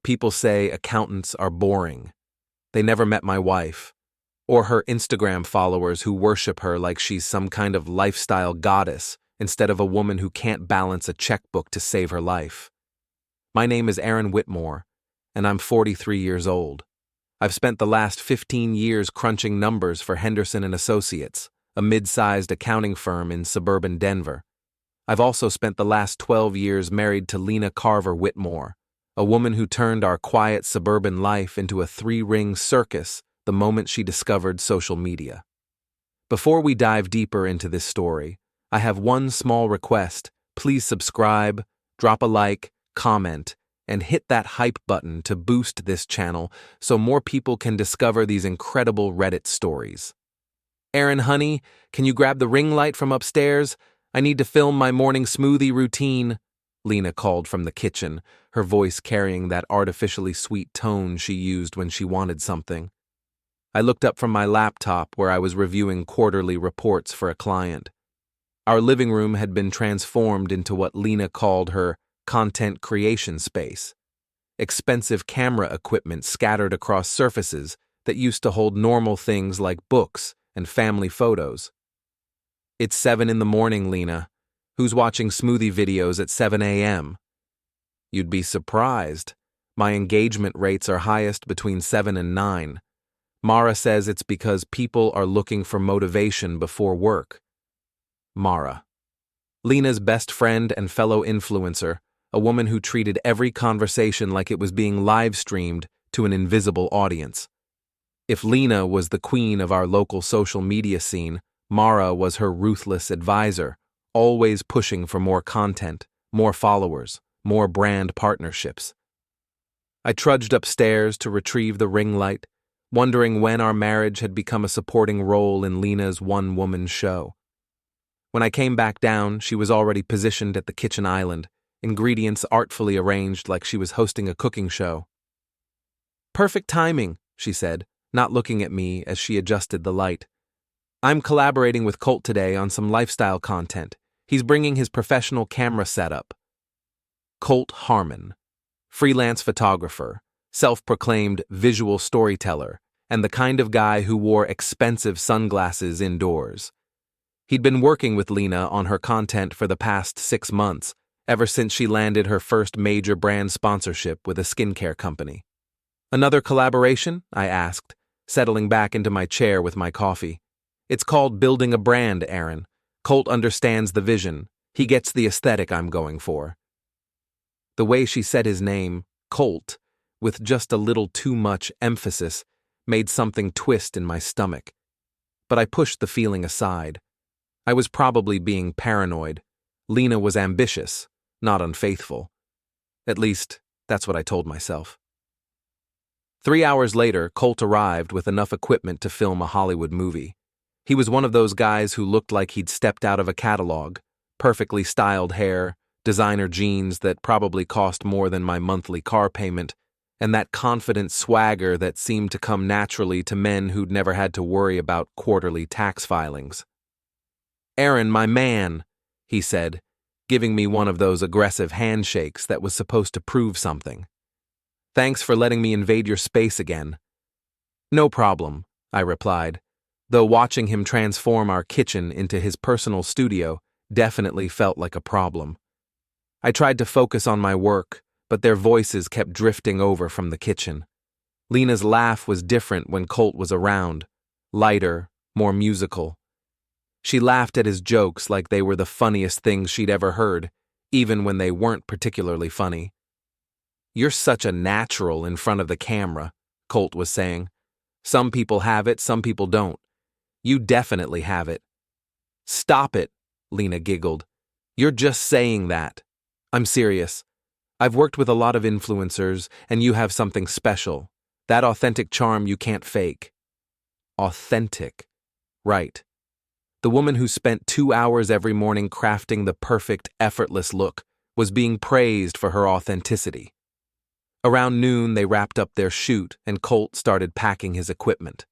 People say accountants are boring. They never met my wife, or her Instagram followers who worship her like she's some kind of lifestyle goddess instead of a woman who can't balance a checkbook to save her life. My name is Aaron Whitmore, and I'm 43 years old. I've spent the last 15 years crunching numbers for Henderson & Associates, a mid-sized accounting firm in suburban Denver. I've also spent the last 12 years married to Lena Whitmore, a woman who turned our quiet suburban life into a three-ring circus the moment she discovered social media. Before we dive deeper into this story, I have one small request. Please subscribe, drop a like, comment, and hit that hype button to boost this channel so more people can discover these incredible Reddit stories. Aaron, honey, can you grab the ring light from upstairs? I need to film my morning smoothie routine, Lena called from the kitchen, her voice carrying that artificially sweet tone she used when she wanted something. I looked up from my laptop where I was reviewing quarterly reports for a client. Our living room had been transformed into what Lena called her content creation space. Expensive camera equipment scattered across surfaces that used to hold normal things like books and family photos. It's 7 in the morning, Lena. Who's watching smoothie videos at 7 a.m.? You'd be surprised. My engagement rates are highest between 7 and 9. Mara says it's because people are looking for motivation before work. Mara. Lena's best friend and fellow influencer, a woman who treated every conversation like it was being live-streamed to an invisible audience. If Lena was the queen of our local social media scene, Mara was her ruthless advisor, always pushing for more content, more followers, more brand partnerships. I trudged upstairs to retrieve the ring light, wondering when our marriage had become a supporting role in Lena's one-woman show. When I came back down, she was already positioned at the kitchen island, ingredients artfully arranged like she was hosting a cooking show. Perfect timing, she said, not looking at me as she adjusted the light. I'm collaborating with Colt today on some lifestyle content. He's bringing his professional camera setup. Colt Harmon, freelance photographer, self-proclaimed visual storyteller, and the kind of guy who wore expensive sunglasses indoors. He'd been working with Lena on her content for the past 6 months, ever since she landed her first major brand sponsorship with a skincare company. Another collaboration? I asked, settling back into my chair with my coffee. It's called building a brand, Aaron. Colt understands the vision. He gets the aesthetic I'm going for. The way she said his name, Colt, with just a little too much emphasis, made something twist in my stomach. But I pushed the feeling aside. I was probably being paranoid. Lena was ambitious, not unfaithful. At least, that's what I told myself. 3 hours later, Colt arrived with enough equipment to film a Hollywood movie. He was one of those guys who looked like he'd stepped out of a catalog, perfectly styled hair, designer jeans that probably cost more than my monthly car payment, and that confident swagger that seemed to come naturally to men who'd never had to worry about quarterly tax filings. Aaron, my man, he said, giving me one of those aggressive handshakes that was supposed to prove something. Thanks for letting me invade your space again. No problem, I replied, though watching him transform our kitchen into his personal studio definitely felt like a problem. I tried to focus on my work, but their voices kept drifting over from the kitchen. Lena's laugh was different when Colt was around, lighter, more musical. She laughed at his jokes like they were the funniest things she'd ever heard, even when they weren't particularly funny. You're such a natural in front of the camera, Colt was saying. Some people have it, some people don't. You definitely have it. Stop it, Lena giggled. You're just saying that. I'm serious. I've worked with a lot of influencers, and you have something special. That authentic charm you can't fake. Authentic. Right. The woman who spent 2 hours every morning crafting the perfect, effortless look was being praised for her authenticity. Around noon, they wrapped up their shoot, and Colt started packing his equipment.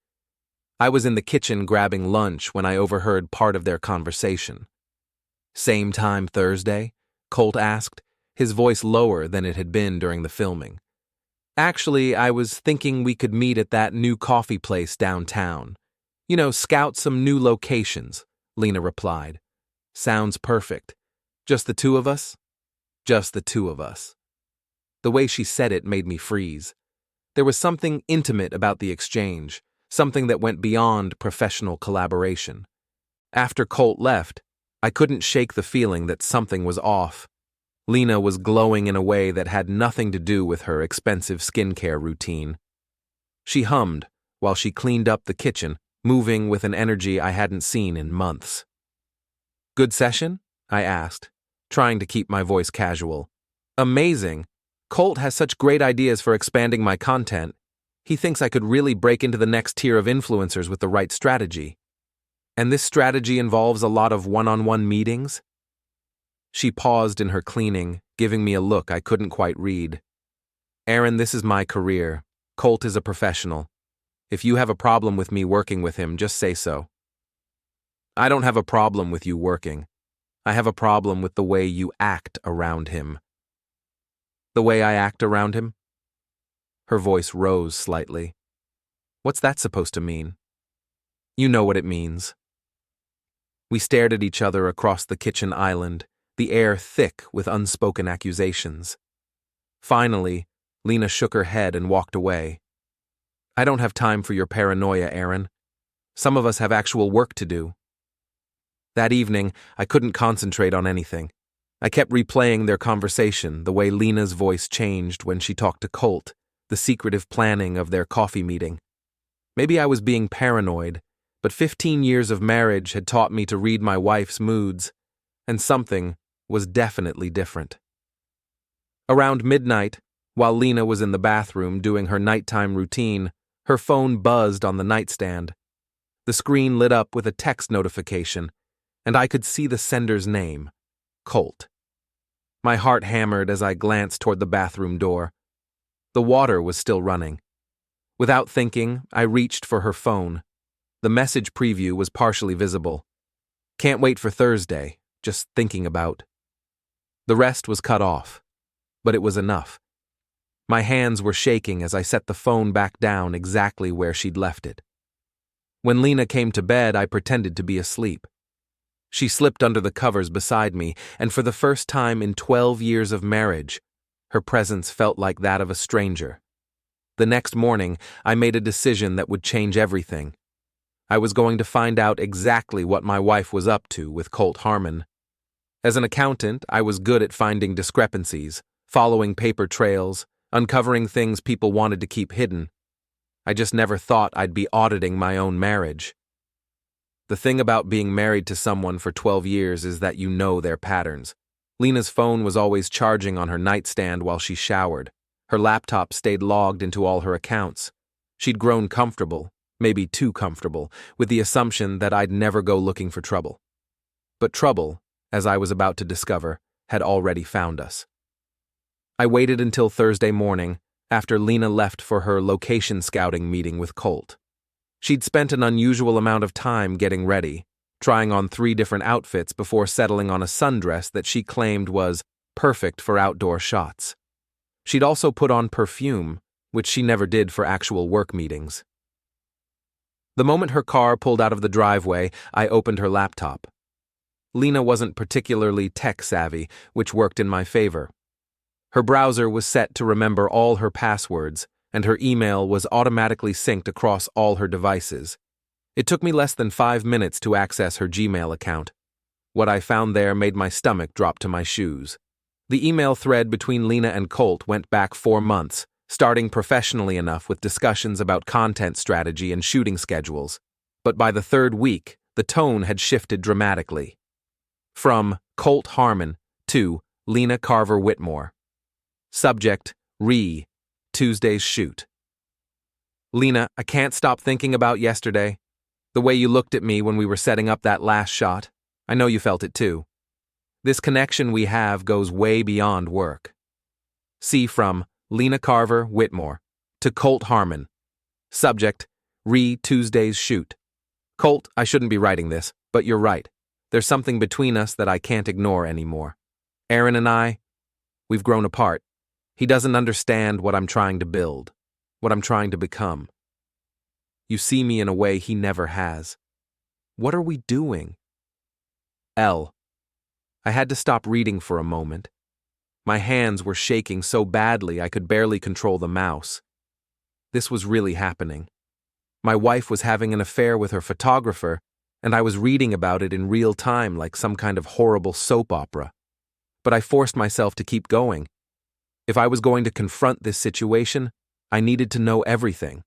I was in the kitchen grabbing lunch when I overheard part of their conversation. Same time Thursday? Colt asked, his voice lower than it had been during the filming. Actually, I was thinking we could meet at that new coffee place downtown. You know, scout some new locations, Lena replied. Sounds perfect. Just the two of us? Just the two of us. The way she said it made me freeze. There was something intimate about the exchange, something that went beyond professional collaboration. After Colt left, I couldn't shake the feeling that something was off. Lena was glowing in a way that had nothing to do with her expensive skincare routine. She hummed while she cleaned up the kitchen, moving with an energy I hadn't seen in months. Good session? I asked, trying to keep my voice casual. Amazing. Colt has such great ideas for expanding my content. He thinks I could really break into the next tier of influencers with the right strategy. And this strategy involves a lot of one-on-one meetings? She paused in her cleaning, giving me a look I couldn't quite read. Aaron, this is my career. Colt is a professional. If you have a problem with me working with him, just say so. I don't have a problem with you working. I have a problem with the way you act around him. The way I act around him? Her voice rose slightly. What's that supposed to mean? You know what it means. We stared at each other across the kitchen island, the air thick with unspoken accusations. Finally, Lena shook her head and walked away. I don't have time for your paranoia, Aaron. Some of us have actual work to do. That evening, I couldn't concentrate on anything. I kept replaying their conversation, the way Lena's voice changed when she talked to Colt, the secretive planning of their coffee meeting. Maybe I was being paranoid, but 15 years of marriage had taught me to read my wife's moods, and something was definitely different. Around midnight, while Lena was in the bathroom doing her nighttime routine, her phone buzzed on the nightstand. The screen lit up with a text notification, and I could see the sender's name, Colt. My heart hammered as I glanced toward the bathroom door. The water was still running. Without thinking, I reached for her phone. The message preview was partially visible. Can't wait for Thursday, just thinking about. The rest was cut off, but it was enough. My hands were shaking as I set the phone back down exactly where she'd left it. When Lena came to bed, I pretended to be asleep. She slipped under the covers beside me, and for the first time in 12 years of marriage, her presence felt like that of a stranger. The next morning, I made a decision that would change everything. I was going to find out exactly what my wife was up to with Colt Harmon. As an accountant, I was good at finding discrepancies, following paper trails, uncovering things people wanted to keep hidden. I just never thought I'd be auditing my own marriage. The thing about being married to someone for 12 years is that you know their patterns. Lena's phone was always charging on her nightstand while she showered. Her laptop stayed logged into all her accounts. She'd grown comfortable, maybe too comfortable, with the assumption that I'd never go looking for trouble. But trouble, as I was about to discover, had already found us. I waited until Thursday morning, after Lena left for her location scouting meeting with Colt. She'd spent an unusual amount of time getting ready, trying on 3 different outfits before settling on a sundress that she claimed was perfect for outdoor shots. She'd also put on perfume, which she never did for actual work meetings. The moment her car pulled out of the driveway, I opened her laptop. Lena wasn't particularly tech-savvy, which worked in my favor. Her browser was set to remember all her passwords, and her email was automatically synced across all her devices. It took me less than 5 minutes to access her Gmail account. What I found there made my stomach drop to my shoes. The email thread between Lena and Colt went back 4 months, starting professionally enough with discussions about content strategy and shooting schedules. But by the 3rd week, the tone had shifted dramatically. From Colt Harmon to Lena Carver Whitmore. Subject, Tuesday's shoot. Lena, I can't stop thinking about yesterday. The way you looked at me when we were setting up that last shot. I know you felt it too. This connection we have goes way beyond work. See from Lena Carver Whitmore to Colt Harmon. Subject, Tuesday's shoot. Colt, I shouldn't be writing this, but you're right. There's something between us that I can't ignore anymore. Aaron and I, we've grown apart. He doesn't understand what I'm trying to build, what I'm trying to become. You see me in a way he never has. What are we doing? L. I had to stop reading for a moment. My hands were shaking so badly I could barely control the mouse. This was really happening. My wife was having an affair with her photographer, and I was reading about it in real time like some kind of horrible soap opera. But I forced myself to keep going. If I was going to confront this situation, I needed to know everything.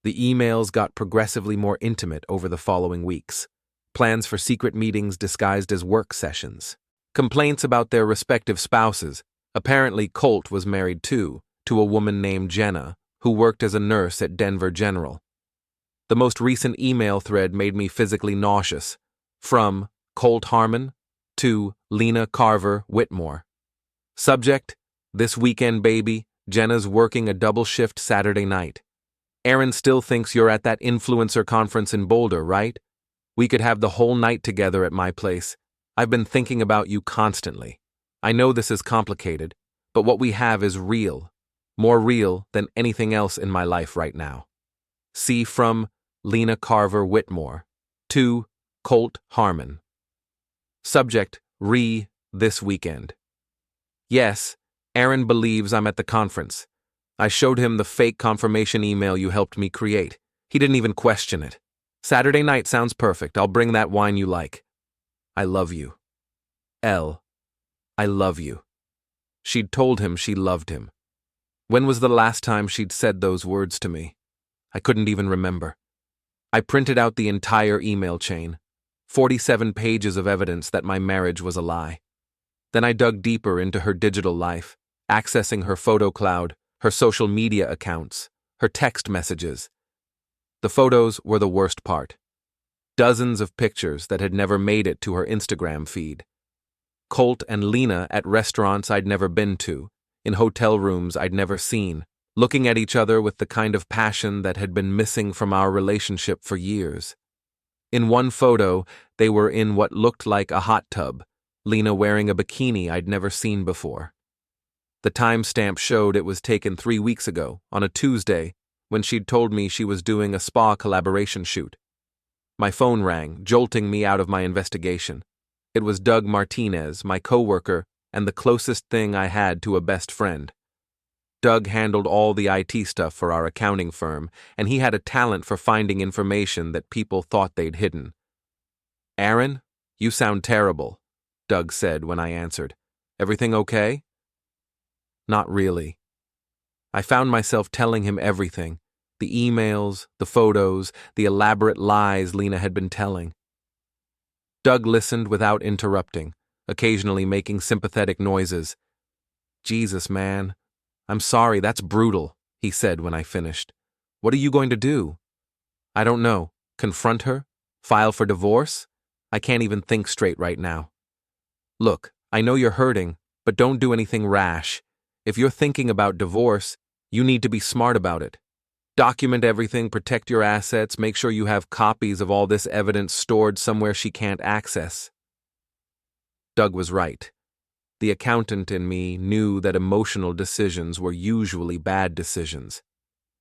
The emails got progressively more intimate over the following weeks. Plans for secret meetings disguised as work sessions. Complaints about their respective spouses. Apparently, Colt was married too, to a woman named Jenna, who worked as a nurse at Denver General. The most recent email thread made me physically nauseous. From Colt Harmon to Lena Carver Whitmore. Subject: This weekend, baby. Jenna's working a double shift Saturday night. Aaron still thinks you're at that influencer conference in Boulder, right? We could have the whole night together at my place. I've been thinking about you constantly. I know this is complicated, but what we have is real. More real than anything else in my life right now. See from Lena Carver Whitmore to Colt Harmon. Subject: this weekend. Yes, Aaron believes I'm at the conference. I showed him the fake confirmation email you helped me create. He didn't even question it. Saturday night sounds perfect. I'll bring that wine you like. I love you. L. I love you. She'd told him she loved him. When was the last time she'd said those words to me? I couldn't even remember. I printed out the entire email chain, 47 pages of evidence that my marriage was a lie. Then I dug deeper into her digital life, accessing her photo cloud, her social media accounts, her text messages. The photos were the worst part. Dozens of pictures that had never made it to her Instagram feed. Colt and Lena at restaurants I'd never been to, in hotel rooms I'd never seen, looking at each other with the kind of passion that had been missing from our relationship for years. In one photo, they were in what looked like a hot tub, Lena wearing a bikini I'd never seen before. The timestamp showed it was taken 3 weeks ago, on a Tuesday, when she'd told me she was doing a spa collaboration shoot. My phone rang, jolting me out of my investigation. It was Doug Martinez, my coworker, and the closest thing I had to a best friend. Doug handled all the IT stuff for our accounting firm, and he had a talent for finding information that people thought they'd hidden. "Aaron, you sound terrible," Doug said when I answered. "Everything okay?" Not really. I found myself telling him everything. The emails, the photos, the elaborate lies Lena had been telling. Doug listened without interrupting, occasionally making sympathetic noises. "Jesus, man. I'm sorry, that's brutal," he said when I finished. "What are you going to do?" "I don't know. Confront her? File for divorce? I can't even think straight right now." "Look, I know you're hurting, but don't do anything rash. If you're thinking about divorce, you need to be smart about it. Document everything, protect your assets, make sure you have copies of all this evidence stored somewhere she can't access." Doug was right. The accountant in me knew that emotional decisions were usually bad decisions.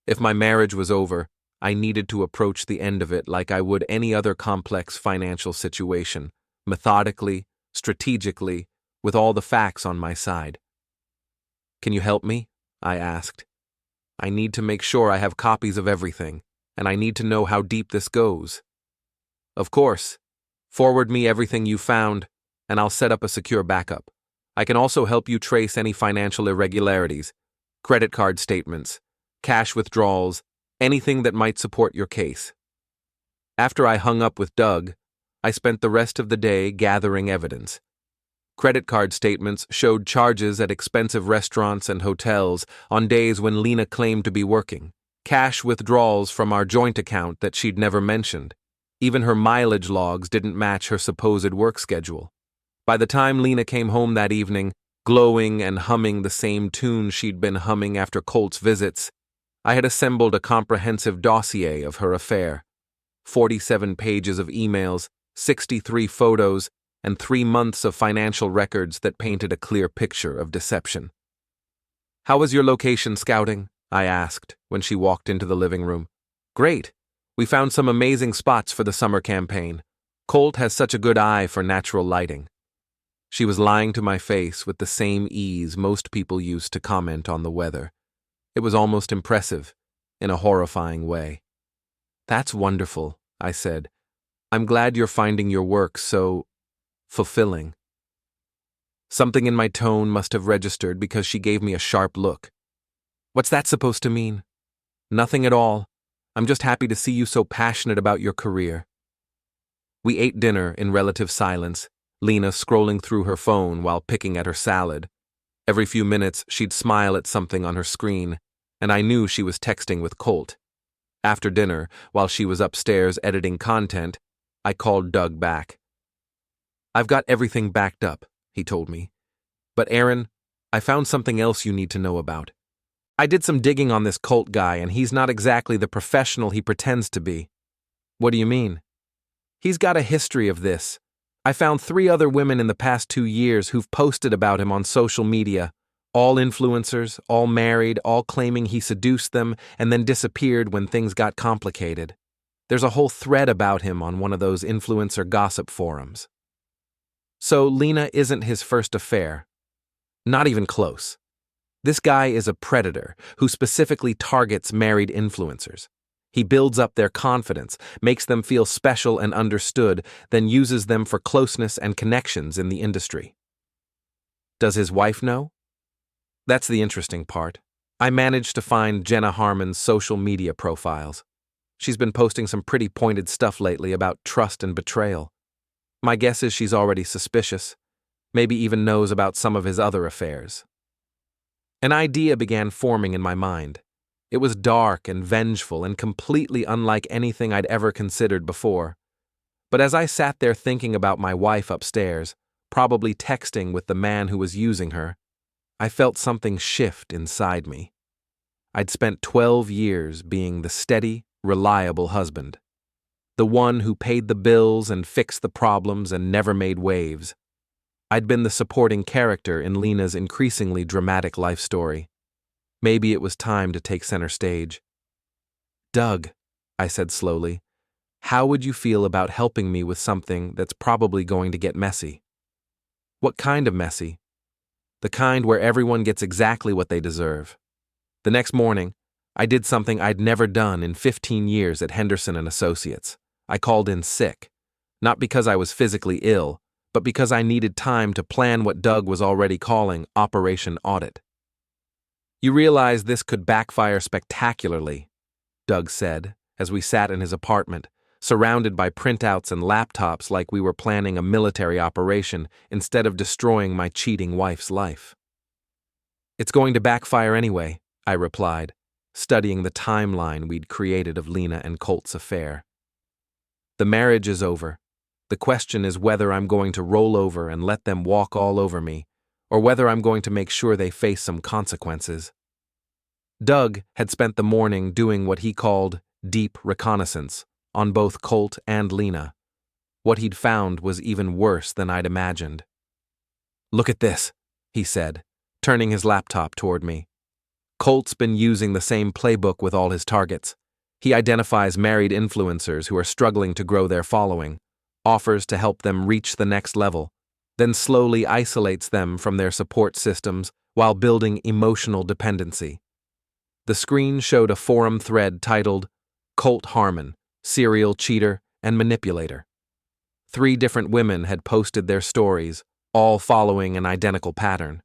If my marriage was over, I needed to approach the end of it like I would any other complex financial situation, methodically, strategically, with all the facts on my side. "Can you help me?" I asked. "I need to make sure I have copies of everything, and I need to know how deep this goes." "Of course. Forward me everything you found, and I'll set up a secure backup. I can also help you trace any financial irregularities, credit card statements, cash withdrawals, anything that might support your case." After I hung up with Doug, I spent the rest of the day gathering evidence. Credit card statements showed charges at expensive restaurants and hotels on days when Lena claimed to be working, cash withdrawals from our joint account that she'd never mentioned. Even her mileage logs didn't match her supposed work schedule. By the time Lena came home that evening, glowing and humming the same tune she'd been humming after Colt's visits, I had assembled a comprehensive dossier of her affair. 47 pages of emails, 63 photos, and 3 months of financial records that painted a clear picture of deception. How was your location scouting? I asked when she walked into the living room. Great. We found some amazing spots for the summer campaign. Colt has such a good eye for natural lighting. She was lying to my face with the same ease most people use to comment on the weather. It was almost impressive, in a horrifying way. That's wonderful, I said. I'm glad you're finding your work so fulfilling. Something in my tone must have registered because she gave me a sharp look. What's that supposed to mean? Nothing at all. I'm just happy to see you so passionate about your career. We ate dinner in relative silence, Lena scrolling through her phone while picking at her salad. Every few minutes, she'd smile at something on her screen, and I knew she was texting with Colt. After dinner, while she was upstairs editing content, I called Doug back. I've got everything backed up, he told me. But Aaron, I found something else you need to know about. I did some digging on this Colt guy, and he's not exactly the professional he pretends to be. What do you mean? He's got a history of this. I found 3 other women in the past 2 years who've posted about him on social media. All influencers, all married, all claiming he seduced them and then disappeared when things got complicated. There's a whole thread about him on one of those influencer gossip forums. So Lena isn't his first affair. Not even close. This guy is a predator who specifically targets married influencers. He builds up their confidence, makes them feel special and understood, then uses them for closeness and connections in the industry. Does his wife know? That's the interesting part. I managed to find Colt Harmon's social media profiles. She's been posting some pretty pointed stuff lately about trust and betrayal. My guess is she's already suspicious, maybe even knows about some of his other affairs. An idea began forming in my mind. It was dark and vengeful and completely unlike anything I'd ever considered before. But as I sat there thinking about my wife upstairs, probably texting with the man who was using her, I felt something shift inside me. I'd spent 12 years being the steady, reliable husband. The one who paid the bills and fixed the problems and never made waves. I'd been the supporting character in Lena's increasingly dramatic life story. Maybe it was time to take center stage. Doug, I said slowly, how would you feel about helping me with something that's probably going to get messy? What kind of messy? The kind where everyone gets exactly what they deserve. The next morning, I did something I'd never done in 15 years at Henderson & Associates. I called in sick, not because I was physically ill, but because I needed time to plan what Doug was already calling Operation Audit. You realize this could backfire spectacularly, Doug said, as we sat in his apartment, surrounded by printouts and laptops like we were planning a military operation instead of destroying my cheating wife's life. It's going to backfire anyway, I replied, studying the timeline we'd created of Lena and Colt's affair. The marriage is over. The question is whether I'm going to roll over and let them walk all over me, or whether I'm going to make sure they face some consequences. Doug had spent the morning doing what he called deep reconnaissance on both Colt and Lena. What he'd found was even worse than I'd imagined. Look at this, he said, turning his laptop toward me. Colt's been using the same playbook with all his targets. He identifies married influencers who are struggling to grow their following, offers to help them reach the next level, then slowly isolates them from their support systems while building emotional dependency. The screen showed a forum thread titled Colt Harmon, Serial Cheater and Manipulator. 3 different women had posted their stories, all following an identical pattern.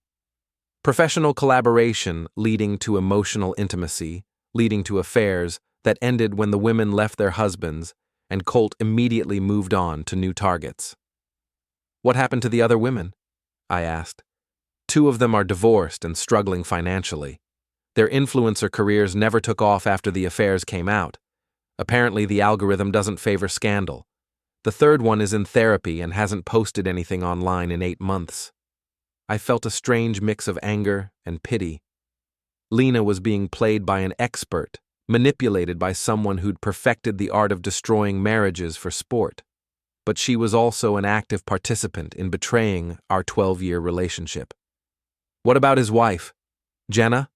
Professional collaboration leading to emotional intimacy, leading to affairs that ended when the women left their husbands and Colt immediately moved on to new targets. What happened to the other women? I asked. 2 of them are divorced and struggling financially. Their influencer careers never took off after the affairs came out. Apparently the algorithm doesn't favor scandal. The 3rd one is in therapy and hasn't posted anything online in 8 months. I felt a strange mix of anger and pity. Lena was being played by an expert, manipulated by someone who'd perfected the art of destroying marriages for sport. But she was also an active participant in betraying our 12-year relationship. What about his wife? Jenna?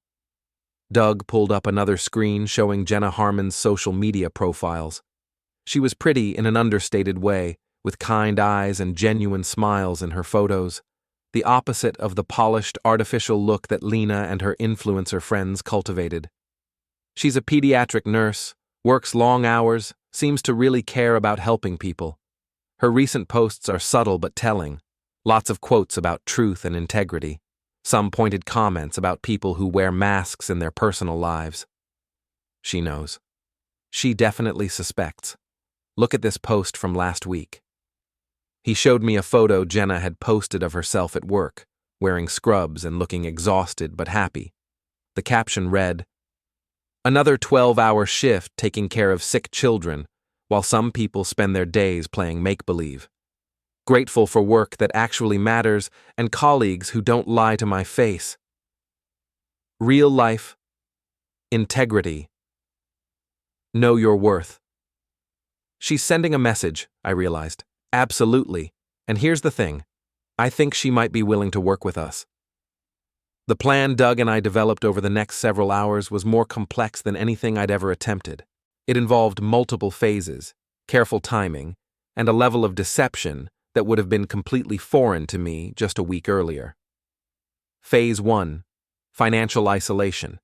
Doug pulled up another screen showing Jenna Harmon's social media profiles. She was pretty in an understated way, with kind eyes and genuine smiles in her photos, the opposite of the polished, artificial look that Lena and her influencer friends cultivated. She's a pediatric nurse, works long hours, seems to really care about helping people. Her recent posts are subtle but telling. Lots of quotes about truth and integrity. Some pointed comments about people who wear masks in their personal lives. She knows. She definitely suspects. Look at this post from last week. He showed me a photo Jenna had posted of herself at work, wearing scrubs and looking exhausted but happy. The caption read, "Another 12-hour shift taking care of sick children, while some people spend their days playing make-believe. Grateful for work that actually matters and colleagues who don't lie to my face. Real life, integrity, know your worth." She's sending a message, I realized. Absolutely. And here's the thing. I think she might be willing to work with us. The plan Doug and I developed over the next several hours was more complex than anything I'd ever attempted. It involved multiple phases, careful timing, and a level of deception that would have been completely foreign to me just a week earlier. Phase 1. Financial isolation.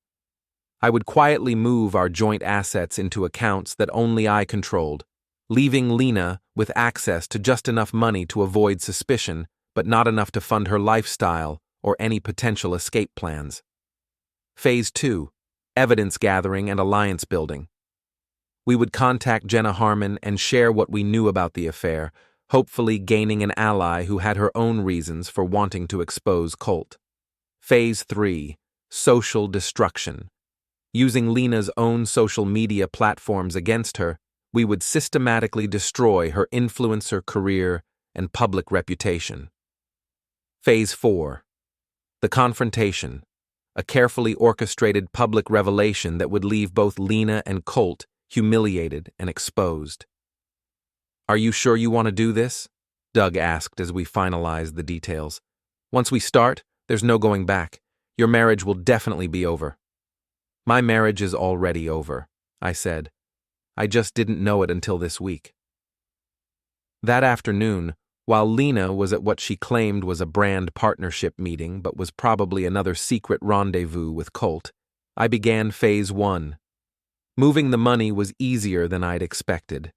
I would quietly move our joint assets into accounts that only I controlled, leaving Lena with access to just enough money to avoid suspicion, but not enough to fund her lifestyle or any potential escape plans. Phase 2. Evidence gathering and alliance building. We would contact Jenna Harmon and share what we knew about the affair, hopefully gaining an ally who had her own reasons for wanting to expose Colt. Phase 3. Social destruction. Using Lena's own social media platforms against her, we would systematically destroy her influencer career and public reputation. Phase 4. The confrontation. A carefully orchestrated public revelation that would leave both Lena and Colt humiliated and exposed. "Are you sure you want to do this?" Doug asked as we finalized the details. "Once we start, there's no going back. Your marriage will definitely be over." "My marriage is already over," I said. I just didn't know it until this week. That afternoon, while Lena was at what she claimed was a brand partnership meeting but was probably another secret rendezvous with Colt, I began Phase 1. Moving the money was easier than I'd expected.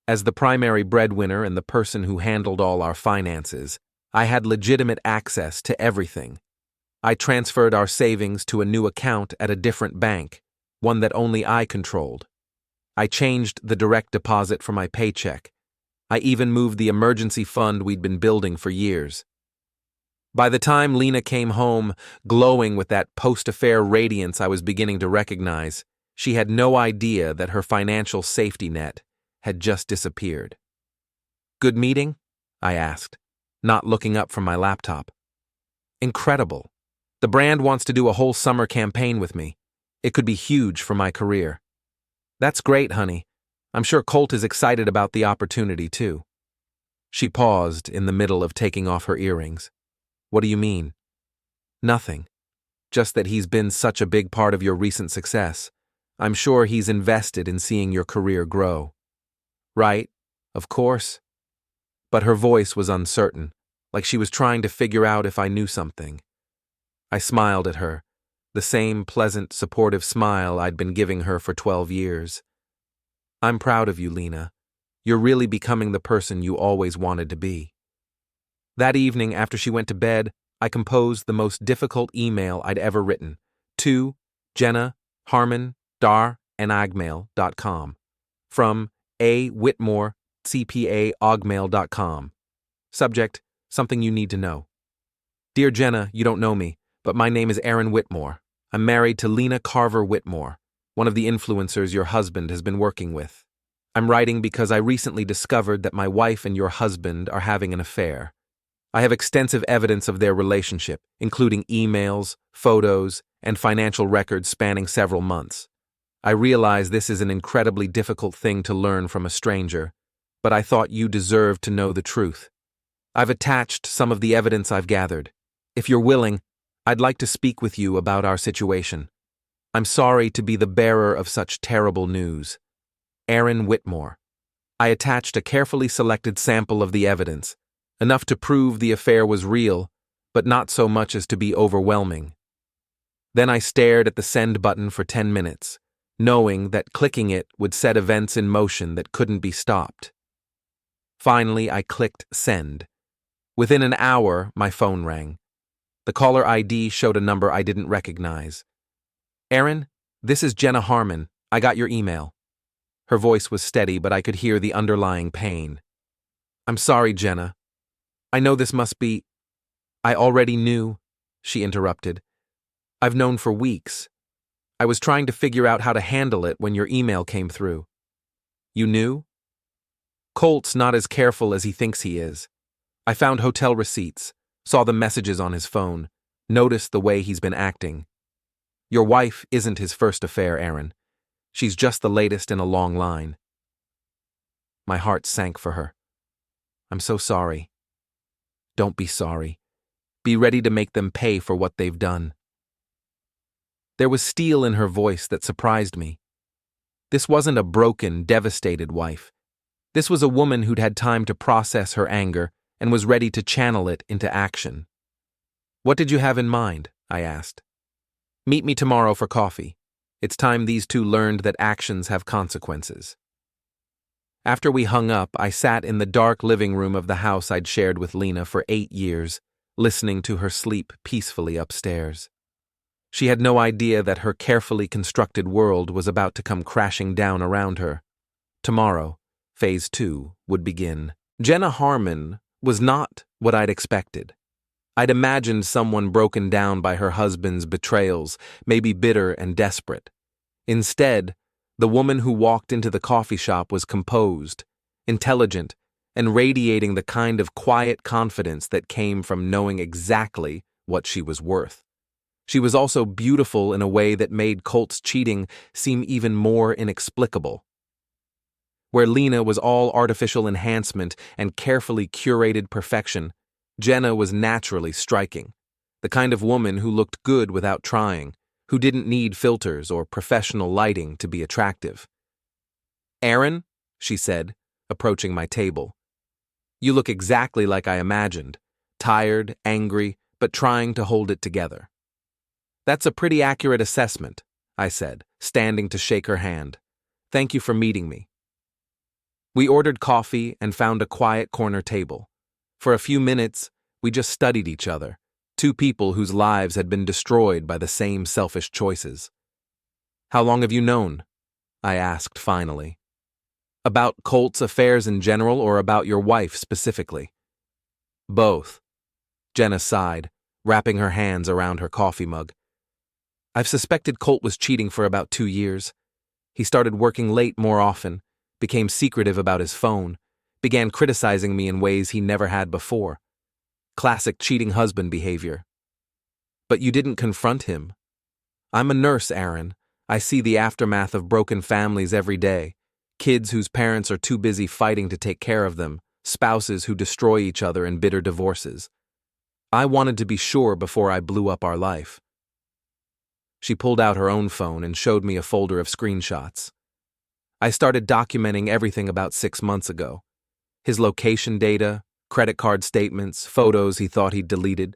As the primary breadwinner and the person who handled all our finances, I had legitimate access to everything. I transferred our savings to a new account at a different bank, one that only I controlled. I changed the direct deposit for my paycheck. I even moved the emergency fund we'd been building for years. By the time Lena came home, glowing with that post-affair radiance I was beginning to recognize, she had no idea that her financial safety net had just disappeared. "Good meeting?" I asked, not looking up from my laptop. "Incredible. The brand wants to do a whole summer campaign with me. It could be huge for my career." "That's great, honey. I'm sure Colt is excited about the opportunity, too." She paused in the middle of taking off her earrings. "What do you mean?" "Nothing. Just that he's been such a big part of your recent success. I'm sure he's invested in seeing your career grow." "Right, of course." But her voice was uncertain, like she was trying to figure out if I knew something. I smiled at her, the same pleasant, supportive smile I'd been giving her for 12 years. "I'm proud of you, Lena. You're really becoming the person you always wanted to be." That evening, after she went to bed, I composed the most difficult email I'd ever written, to Jenna Harmon dar@agmail.com, from A. Whitmore, cpa@agmail.com. Subject, something you need to know. "Dear Jenna, you don't know me, but my name is Aaron Whitmore. I'm married to Lena Carver Whitmore, one of the influencers your husband has been working with. I'm writing because I recently discovered that my wife and your husband are having an affair. I have extensive evidence of their relationship, including emails, photos, and financial records spanning several months. I realize this is an incredibly difficult thing to learn from a stranger, but I thought you deserved to know the truth. I've attached some of the evidence I've gathered. If you're willing, I'd like to speak with you about our situation. I'm sorry to be the bearer of such terrible news. Aaron Whitmore. I attached a carefully selected sample of the evidence, enough to prove the affair was real, but not so much as to be overwhelming. Then I stared at the send button for 10 minutes, knowing that clicking it would set events in motion that couldn't be stopped. Finally, I clicked send. Within an hour, my phone rang. The caller ID showed a number I didn't recognize. Aaron, this is Colt Harmon. I got your email. Her voice was steady, but I could hear the underlying pain. I'm sorry, Jenna. I know this must be... I already knew, she interrupted. I've known for weeks. I was trying to figure out how to handle it when your email came through. You knew? Colt's not as careful as he thinks he is. I found hotel receipts, saw the messages on his phone, noticed the way he's been acting. Your wife isn't his first affair, Aaron. She's just the latest in a long line. My heart sank for her. I'm so sorry. Don't be sorry. Be ready to make them pay for what they've done. There was steel in her voice that surprised me. This wasn't a broken, devastated wife. This was a woman who'd had time to process her anger and was ready to channel it into action. What did you have in mind? I asked. Meet me tomorrow for coffee. It's time these two learned that actions have consequences. After we hung up, I sat in the dark living room of the house I'd shared with Lena for 8 years, listening to her sleep peacefully upstairs. She had no idea that her carefully constructed world was about to come crashing down around her. Tomorrow, Phase 2 would begin. Colt Harmon was not what I'd expected. I'd imagined someone broken down by her husband's betrayals, maybe bitter and desperate. Instead, the woman who walked into the coffee shop was composed, intelligent, and radiating the kind of quiet confidence that came from knowing exactly what she was worth. She was also beautiful in a way that made Colt's cheating seem even more inexplicable. Where Lena was all artificial enhancement and carefully curated perfection, Jenna was naturally striking, the kind of woman who looked good without trying, who didn't need filters or professional lighting to be attractive. Aaron, she said, approaching my table. You look exactly like I imagined, tired, angry, but trying to hold it together. That's a pretty accurate assessment, I said, standing to shake her hand. Thank you for meeting me. We ordered coffee and found a quiet corner table. For a few minutes, we just studied each other, two people whose lives had been destroyed by the same selfish choices. How long have you known? I asked finally. About Colt's affairs in general or about your wife specifically? Both. Jenna sighed, wrapping her hands around her coffee mug. I've suspected Colt was cheating for about 2 years. He started working late more often, became secretive about his phone, began criticizing me in ways he never had before. Classic cheating husband behavior. But you didn't confront him. I'm a nurse, Aaron. I see the aftermath of broken families every day. Kids whose parents are too busy fighting to take care of them, spouses who destroy each other in bitter divorces. I wanted to be sure before I blew up our life. She pulled out her own phone and showed me a folder of screenshots. I started documenting everything about 6 months ago. His location data, credit card statements, photos he thought he'd deleted.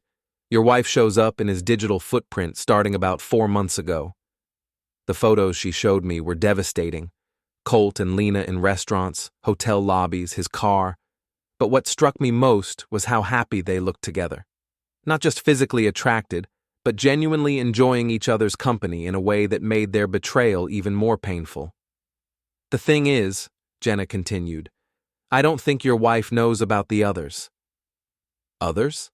Your wife shows up in his digital footprint starting about 4 months ago. The photos she showed me were devastating. Colt and Lena in restaurants, hotel lobbies, his car. But what struck me most was how happy they looked together. Not just physically attracted, but genuinely enjoying each other's company in a way that made their betrayal even more painful. The thing is, Jenna continued, I don't think your wife knows about the others. Others?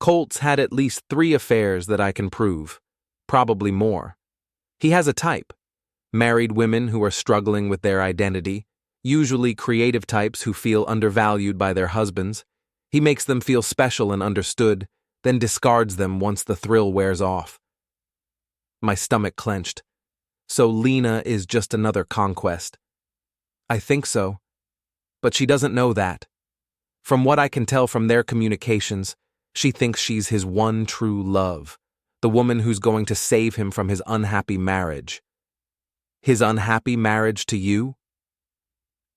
Colt's had at least 3 affairs that I can prove, probably more. He has a type. Married women who are struggling with their identity, usually creative types who feel undervalued by their husbands. He makes them feel special and understood, then discards them once the thrill wears off. My stomach clenched. So Lena is just another conquest. I think so. But she doesn't know that. From what I can tell from their communications, She thinks she's his one true love, the woman who's going to save him from his unhappy marriage. His unhappy marriage to you?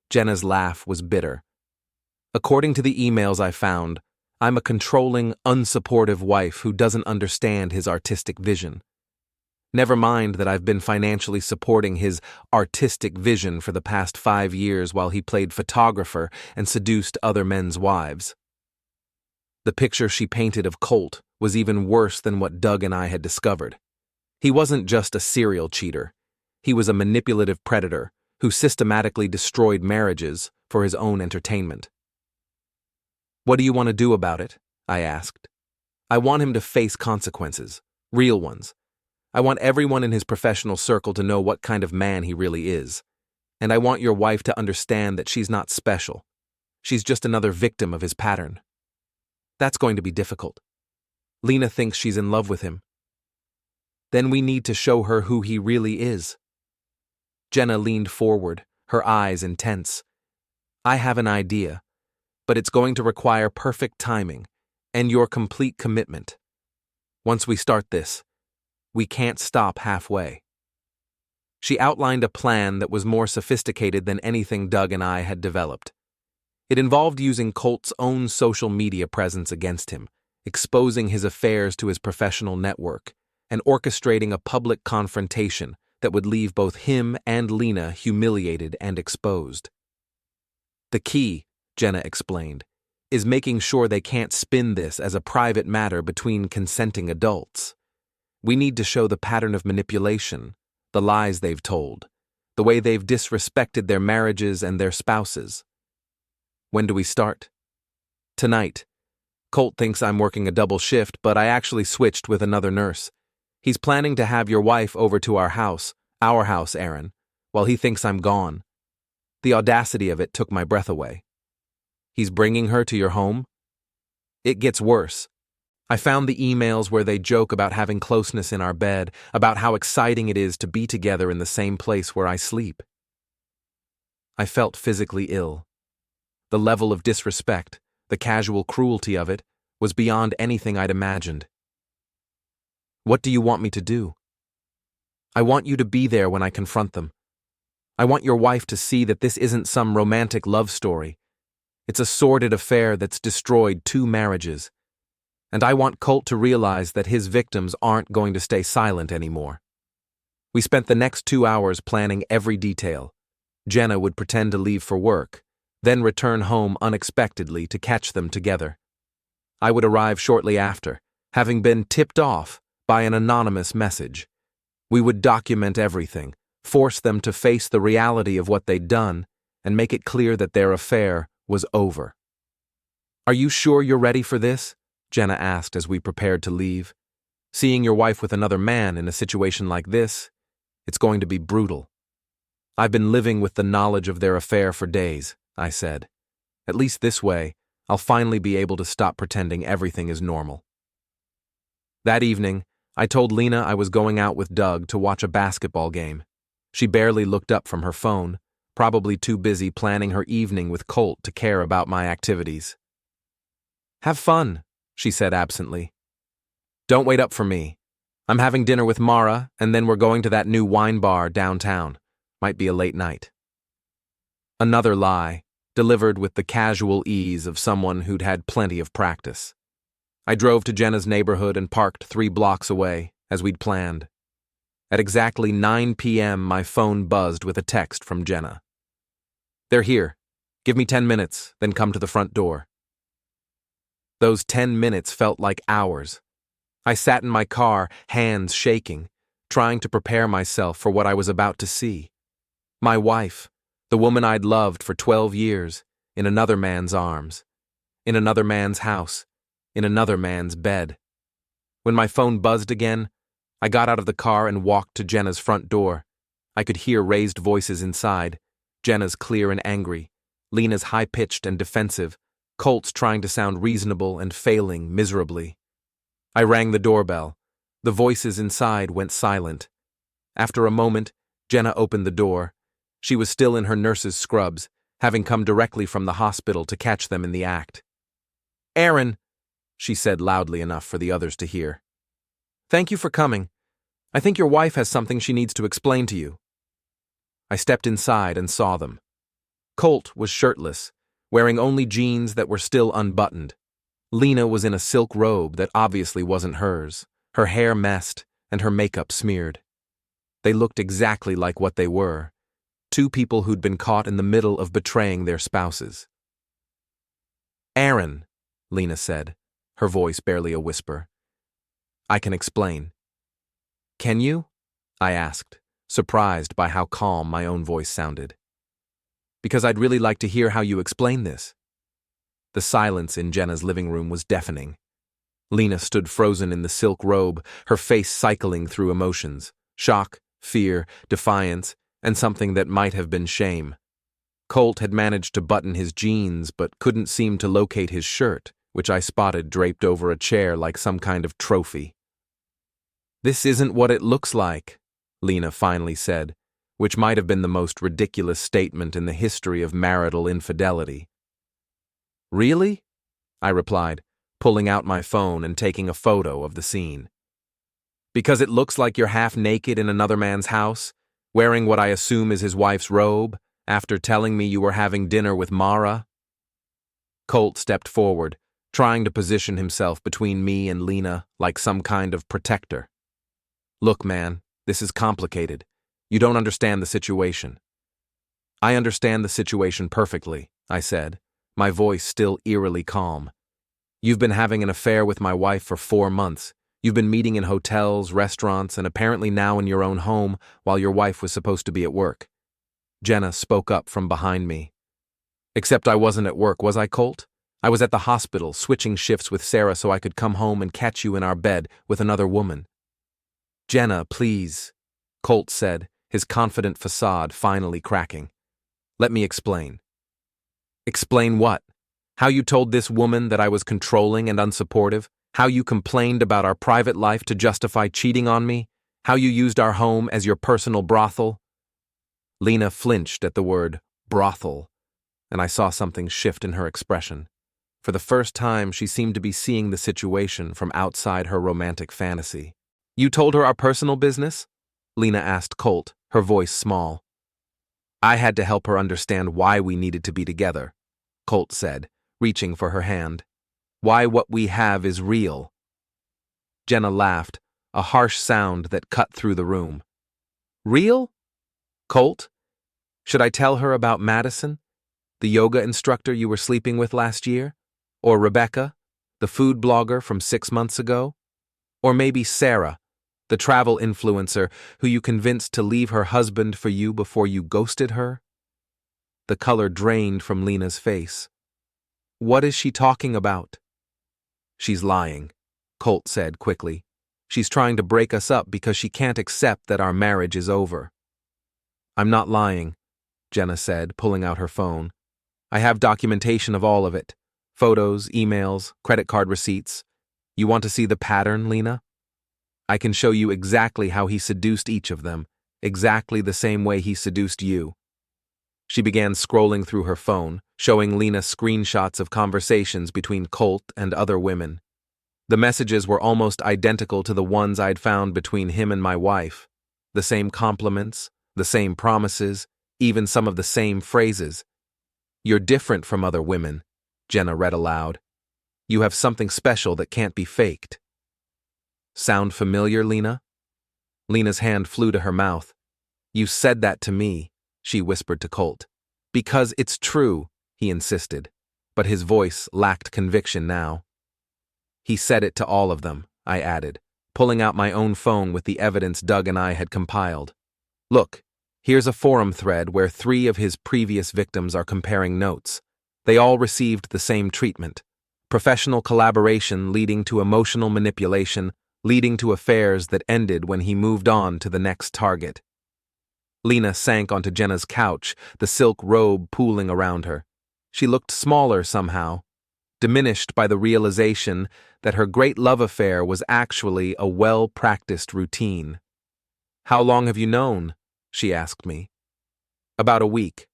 Jenna's laugh was bitter. According to the emails I found, I'm a controlling, unsupportive wife who doesn't understand his artistic vision. Never mind that I've been financially supporting his artistic vision for the past 5 years while he played photographer and seduced other men's wives. The picture she painted of Colt was even worse than what Doug and I had discovered. He wasn't just a serial cheater. He was a manipulative predator who systematically destroyed marriages for his own entertainment. What do you want to do about it? I asked. I want him to face consequences, real ones. I want everyone in his professional circle to know what kind of man he really is. And I want your wife to understand that she's not special. She's just another victim of his pattern. That's going to be difficult. Lena thinks she's in love with him. Then we need to show her who he really is. Jenna leaned forward, her eyes intense. I have an idea, but it's going to require perfect timing and your complete commitment. Once we start this, we can't stop halfway. She outlined a plan that was more sophisticated than anything Doug and I had developed. It involved using Colt's own social media presence against him, exposing his affairs to his professional network, and orchestrating a public confrontation that would leave both him and Lena humiliated and exposed. The key, Jenna explained, is making sure they can't spin this as a private matter between consenting adults. We need to show the pattern of manipulation, the lies they've told, the way they've disrespected their marriages and their spouses. When do we start? Tonight. Colt thinks I'm working a double shift, but I actually switched with another nurse. He's planning to have your wife over to our house, Aaron, while he thinks I'm gone. The audacity of it took my breath away. He's bringing her to your home? It gets worse. I found the emails where they joke about having closeness in our bed, about how exciting it is to be together in the same place where I sleep. I felt physically ill. The level of disrespect, the casual cruelty of it, was beyond anything I'd imagined. What do you want me to do? I want you to be there when I confront them. I want your wife to see that this isn't some romantic love story. It's a sordid affair that's destroyed 2 marriages. And I want Colt to realize that his victims aren't going to stay silent anymore. We spent the next 2 hours planning every detail. Jenna would pretend to leave for work, then return home unexpectedly to catch them together. I would arrive shortly after, having been tipped off by an anonymous message. We would document everything, force them to face the reality of what they'd done, and make it clear that their affair was over. Are you sure you're ready for this? Jenna asked as we prepared to leave. Seeing your wife with another man in a situation like this, it's going to be brutal. I've been living with the knowledge of their affair for days, I said. At least this way, I'll finally be able to stop pretending everything is normal. That evening, I told Lena I was going out with Doug to watch a basketball game. She barely looked up from her phone, probably too busy planning her evening with Colt to care about my activities. Have fun, she said absently. Don't wait up for me. I'm having dinner with Mara, and then we're going to that new wine bar downtown. Might be a late night. Another lie, delivered with the casual ease of someone who'd had plenty of practice. I drove to Jenna's neighborhood and parked 3 blocks away, as we'd planned. At exactly 9 p.m., my phone buzzed with a text from Jenna. They're here. Give me 10 minutes, then come to the front door. Those 10 minutes felt like hours. I sat in my car, hands shaking, trying to prepare myself for what I was about to see. My wife, the woman I'd loved for 12 years, in another man's arms, in another man's house, in another man's bed. When my phone buzzed again, I got out of the car and walked to Jenna's front door. I could hear raised voices inside, Jenna's clear and angry, Lena's high-pitched and defensive, Colt's trying to sound reasonable and failing miserably. I rang the doorbell. The voices inside went silent. After a moment, Jenna opened the door. She was still in her nurse's scrubs, having come directly from the hospital to catch them in the act. Aaron! she said loudly enough for the others to hear. "Thank you for coming. I think your wife has something she needs to explain to you." I stepped inside and saw them. Colt was shirtless, wearing only jeans that were still unbuttoned. Lena was in a silk robe that obviously wasn't hers, her hair messed and her makeup smeared. They looked exactly like what they were, two people who'd been caught in the middle of betraying their spouses. "Aaron," Lena said, her voice barely a whisper. "I can explain." "Can you?" I asked, surprised by how calm my own voice sounded. "Because I'd really like to hear how you explain this." The silence in Jenna's living room was deafening. Lena stood frozen in the silk robe, her face cycling through emotions: shock, fear, defiance, and something that might have been shame. Colt had managed to button his jeans but couldn't seem to locate his shirt, which I spotted draped over a chair like some kind of trophy. "This isn't what it looks like," Lena finally said, which might have been the most ridiculous statement in the history of marital infidelity. "Really?" I replied, pulling out my phone and taking a photo of the scene. "Because it looks like you're half naked in another man's house, wearing what I assume is his wife's robe, after telling me you were having dinner with Mara?" Colt stepped forward, trying to position himself between me and Lena like some kind of protector. "Look, man, this is complicated. You don't understand the situation." "I understand the situation perfectly," I said, my voice still eerily calm. "You've been having an affair with my wife for 4 months. You've been meeting in hotels, restaurants, and apparently now in your own home while your wife was supposed to be at work." Jenna spoke up from behind me. "Except I wasn't at work, was I, Colt? I was at the hospital, switching shifts with Sarah so I could come home and catch you in our bed with another woman." "Jenna, please," Colt said, his confident facade finally cracking. "Let me explain." "Explain what? How you told this woman that I was controlling and unsupportive? How you complained about our private life to justify cheating on me? How you used our home as your personal brothel?" Lena flinched at the word brothel, and I saw something shift in her expression. For the first time, she seemed to be seeing the situation from outside her romantic fantasy. "You told her our personal business?" Lena asked Colt, her voice small. "I had to help her understand why we needed to be together," Colt said, reaching for her hand. "Why what we have is real." Jenna laughed, a harsh sound that cut through the room. "Real? Colt? Should I tell her about Madison, the yoga instructor you were sleeping with last year? Or Rebecca, the food blogger from 6 months ago? Or maybe Sarah, the travel influencer who you convinced to leave her husband for you before you ghosted her?" The color drained from Lena's face. "What is she talking about?" "She's lying," Colt said quickly. "She's trying to break us up because she can't accept that our marriage is over." "I'm not lying," Jenna said, pulling out her phone. "I have documentation of all of it. Photos, emails, credit card receipts. You want to see the pattern, Lena? I can show you exactly how he seduced each of them, exactly the same way he seduced you." She began scrolling through her phone, showing Lena screenshots of conversations between Colt and other women. The messages were almost identical to the ones I'd found between him and my wife. The same compliments, the same promises, even some of the same phrases. "You're different from other women," Jenna read aloud. "You have something special that can't be faked." "Sound familiar, Lena?" Lena's hand flew to her mouth. "You said that to me," she whispered to Colt. "Because it's true," he insisted, but his voice lacked conviction now. "He said it to all of them," I added, pulling out my own phone with the evidence Doug and I had compiled. "Look, here's a forum thread where 3 of his previous victims are comparing notes. They all received the same treatment. Professional collaboration leading to emotional manipulation, leading to affairs that ended when he moved on to the next target." Lena sank onto Jenna's couch, the silk robe pooling around her. She looked smaller somehow, diminished by the realization that her great love affair was actually a well-practiced routine. "How long have you known?" she asked me. "About a week.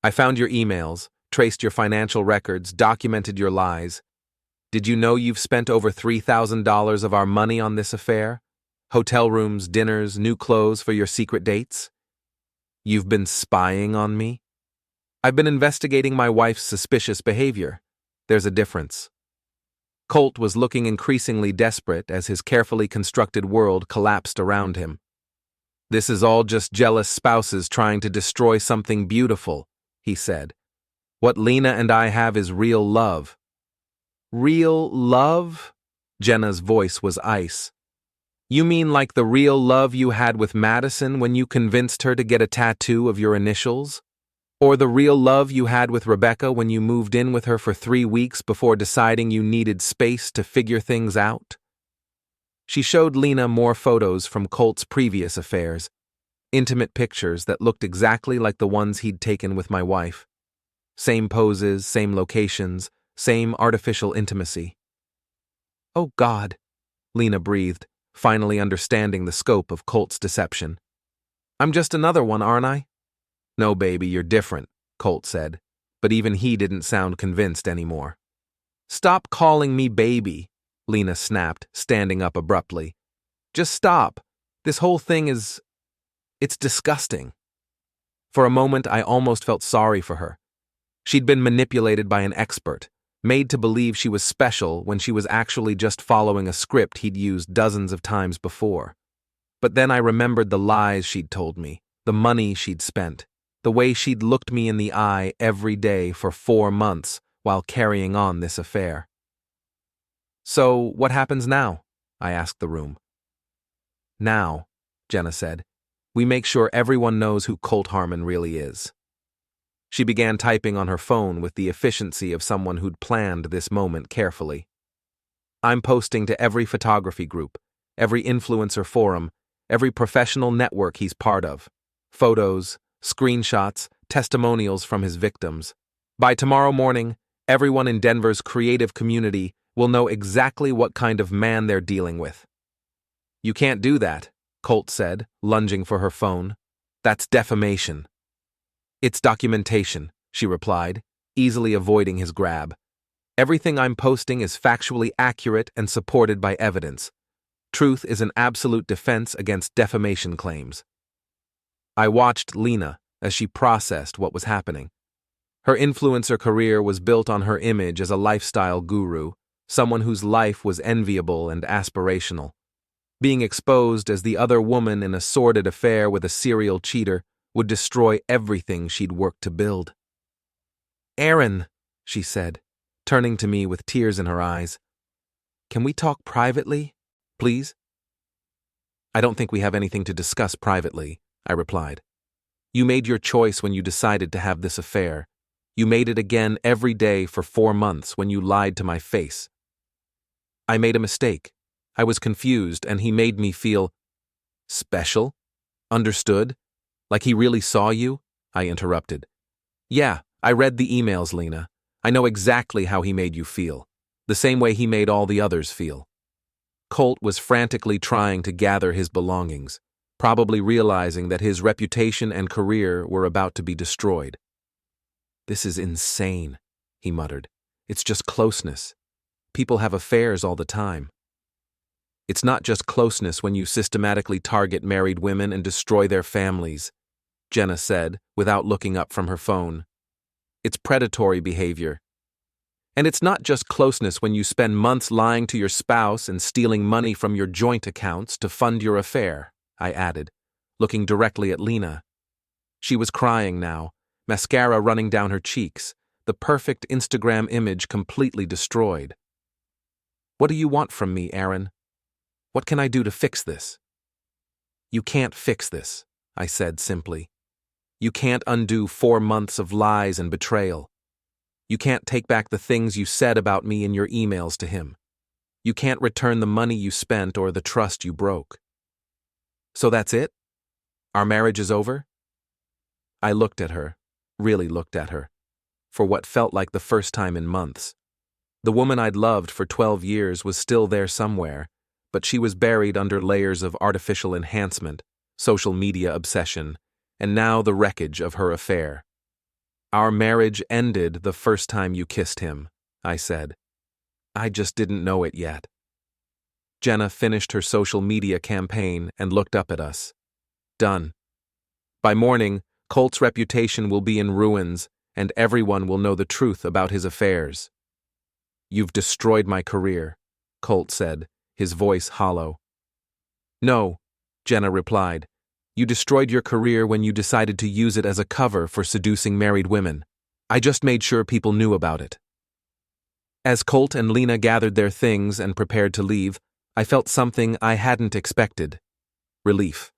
I found your emails, traced your financial records, documented your lies. Did you know you've spent over $3,000 of our money on this affair? Hotel rooms, dinners, new clothes for your secret dates? You've been spying on me? I've been investigating my wife's suspicious behavior. There's a difference. Colt was looking increasingly desperate as his carefully constructed world collapsed around him. This is all just jealous spouses trying to destroy something beautiful, he said. What Lena and I have is real love. Real love? Jenna's voice was ice. You mean like the real love you had with Madison when you convinced her to get a tattoo of your initials? Or the real love you had with Rebecca when you moved in with her for 3 weeks before deciding you needed space to figure things out? She showed Lena more photos from Colt's previous affairs, intimate pictures that looked exactly like the ones he'd taken with my wife. Same poses, same locations, same artificial intimacy. Oh God, Lena breathed, finally understanding the scope of Colt's deception. I'm just another one, aren't I? No, baby, you're different, Colt said, but even he didn't sound convinced anymore. Stop calling me baby, Lena snapped, standing up abruptly. Just stop. This whole thing it's disgusting. For a moment, I almost felt sorry for her. She'd been manipulated by an expert, made to believe she was special when she was actually just following a script he'd used dozens of times before. But then I remembered the lies she'd told me, the money she'd spent, the way she'd looked me in the eye every day for 4 months while carrying on this affair. So, what happens now? I asked the room. Now, Jenna said, we make sure everyone knows who Colt Harmon really is. She began typing on her phone with the efficiency of someone who'd planned this moment carefully. I'm posting to every photography group, every influencer forum, every professional network he's part of. Photos, screenshots, testimonials from his victims. By tomorrow morning, everyone in Denver's creative community will know exactly what kind of man they're dealing with. You can't do that, Colt said, lunging for her phone. That's defamation. It's documentation, she replied, easily avoiding his grab. Everything I'm posting is factually accurate and supported by evidence. Truth is an absolute defense against defamation claims. I watched Lena as she processed what was happening. Her influencer career was built on her image as a lifestyle guru, someone whose life was enviable and aspirational. Being exposed as the other woman in a sordid affair with a serial cheater would destroy everything she'd worked to build. Aaron, she said, turning to me with tears in her eyes. Can we talk privately, please? I don't think we have anything to discuss privately, I replied. You made your choice when you decided to have this affair. You made it again every day for 4 months when you lied to my face. I made a mistake. I was confused, and he made me feel special? Understood? Like he really saw you? I interrupted. Yeah, I read the emails, Lena. I know exactly how he made you feel. The same way he made all the others feel. Colt was frantically trying to gather his belongings, probably realizing that his reputation and career were about to be destroyed. This is insane, he muttered. It's just closeness. People have affairs all the time. It's not just closeness when you systematically target married women and destroy their families, Jenna said, without looking up from her phone. It's predatory behavior. And it's not just closeness when you spend months lying to your spouse and stealing money from your joint accounts to fund your affair, I added, looking directly at Lena. She was crying now, mascara running down her cheeks, the perfect Instagram image completely destroyed. What do you want from me, Aaron? What can I do to fix this? You can't fix this, I said simply. You can't undo 4 months of lies and betrayal. You can't take back the things you said about me in your emails to him. You can't return the money you spent or the trust you broke. So that's it? Our marriage is over? I looked at her, really looked at her, for what felt like the first time in months. The woman I'd loved for 12 years was still there somewhere, but she was buried under layers of artificial enhancement, social media obsession, and now the wreckage of her affair. Our marriage ended the first time you kissed him, I said. I just didn't know it yet. Jenna finished her social media campaign and looked up at us. Done. By morning, Colt's reputation will be in ruins, and everyone will know the truth about his affairs. You've destroyed my career, Colt said, his voice hollow. No, Jenna replied. You destroyed your career when you decided to use it as a cover for seducing married women. I just made sure people knew about it. As Colt and Lena gathered their things and prepared to leave, I felt something I hadn't expected. Relief.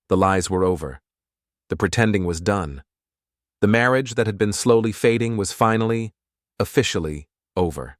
The lies were over. The pretending was done. The marriage that had been slowly fading was finally, officially, over.